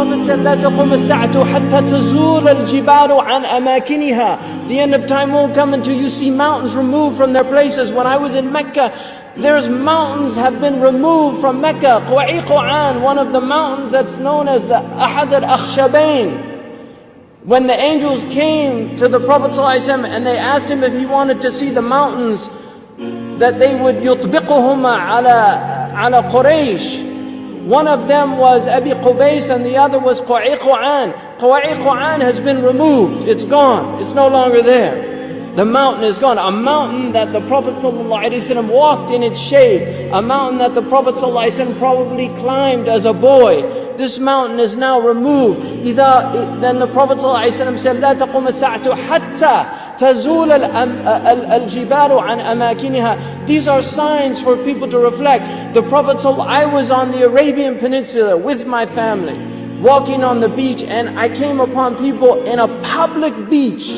Prophet said, لا تقوم الساعة حتى تزول الجبال عن أماكنها. The end of time won't come until you see mountains removed from their places. When I was in Mecca, there's mountains have been removed from Mecca. Quwa'iqan, one of the mountains that's known as the Ahad al-Akhshabain. When the angels came to the Prophet ﷺ and they asked him if he wanted to see the mountains that they would يطبقهما على Quraysh. One of them was Abi Qubays and the other was Quwa'iqan. Quwa'iqan has been removed. It's gone. It's no longer there. The mountain is gone. A mountain that the Prophet ﷺ walked in its shade. A mountain that the Prophet ﷺ probably climbed as a boy. This mountain is now removed. Then the Prophet ﷺ said, لا تقوم الساعة حتى تزول الجبال عن أماكنها. These are signs for people to reflect. The Prophet I was on the Arabian Peninsula with my family, walking on the beach, and I came upon people in a public beach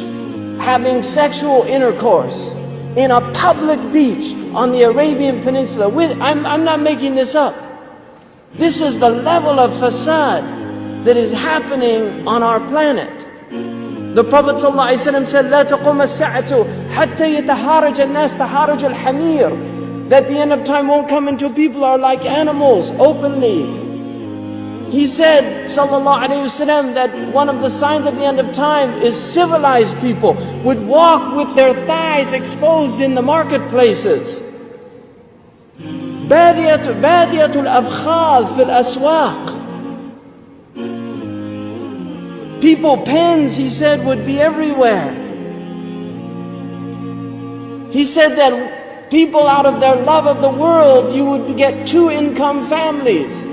having sexual intercourse in a public beach on the Arabian Peninsula. I'm not making this up. This is the level of fasad that is happening on our planet. The Prophet ﷺ said, لا تقوم الساعة حتى يتهارج الناس تهارج الحمير. That the end of time won't come until people are like animals openly. He said, sallallahu alayhi wasallam, that one of the signs of the end of time is civilized people would walk with their thighs exposed in the marketplaces. بادية الأفخاذ في الأسواق. People, pens, he said, would be everywhere. He said that people, out of their love of the world, you would get two-income families.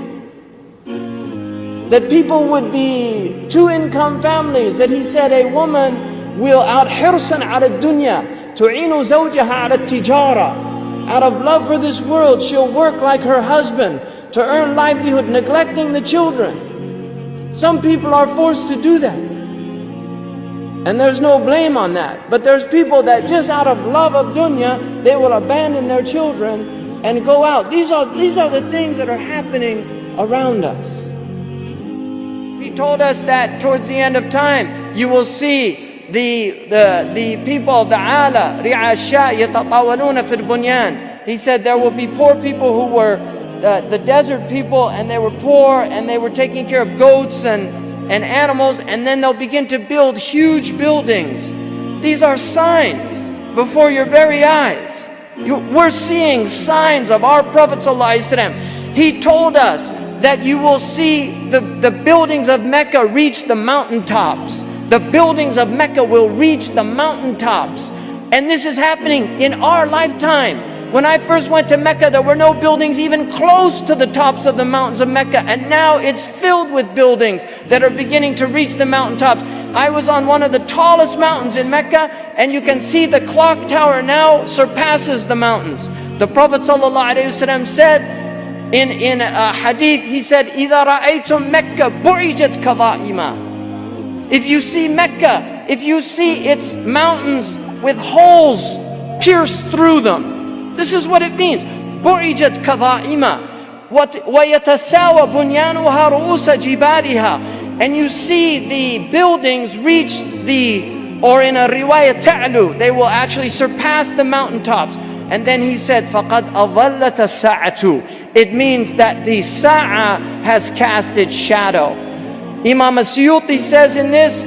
That people would be two-income families. That he said a woman will out حرصا على الدنيا تعين زوجها على التجارة. Out of love for this world, she'll work like her husband to earn livelihood, neglecting the children. Some people are forced to do that, and there's no blame on that. But there's people that just out of love of dunya, they will abandon their children and go out. These are the things that are happening around us. He told us that towards the end of time, you will see the people of the ala, ri'asha yatatawaluna fil bunyan. He said there will be poor people who were the desert people, and they were poor and they were taking care of goats and animals, and then they'll begin to build huge buildings. These are signs before your very eyes. We're seeing signs of our Prophet ﷺ. He told us that you will see the buildings of Mecca reach the mountaintops. The buildings of Mecca will reach the mountaintops. And this is happening in our lifetime. When I first went to Mecca, there were no buildings even close to the tops of the mountains of Mecca. And now it's filled with buildings that are beginning to reach the mountaintops. I was on one of the tallest mountains in Mecca, and you can see the clock tower now surpasses the mountains. The Prophet ﷺ said, in a hadith, he said, إِذَا رَأَيْتُمْ مَكَّةَ بُعِجَتْ كَظَائِمًا. If you see Mecca, if you see its mountains with holes pierced through them, this is what it means. بُعِجَتْ كَظَائِمًا وَيَتَسَاوَى بُنْيَانُهَا رُؤُوسَ جِبَالِهَا. And you see the buildings reach or in a riwayah ta'lu, they will actually surpass the mountaintops. And then he said, فَقَدْ أَظَلَّتَ السَّاعَةُ. It means that the Sa'a has cast its shadow. Imam As-Suyuti says in this,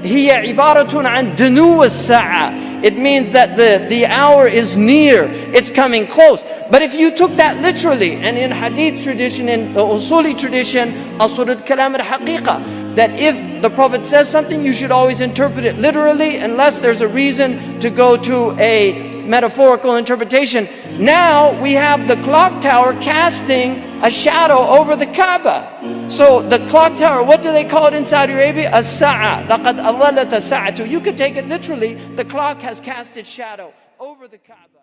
هِيَ عِبَارَةٌ عَنْ دُنُوَ السَّاعَةِ. It means that the hour is near, it's coming close. But if you took that literally, and in hadith tradition, in the usuli tradition, asrul kalam al-haqiqa, that if the Prophet says something, you should always interpret it literally, unless there's a reason to go to a metaphorical interpretation. Now we have the clock tower casting a shadow over the Kaaba. So the clock tower, what do they call it in Saudi Arabia? As-Sa'a. لَقَدْ أَظَلَّتَ السَّاعَةُ. You could take it literally. The clock has cast its shadow over the Kaaba.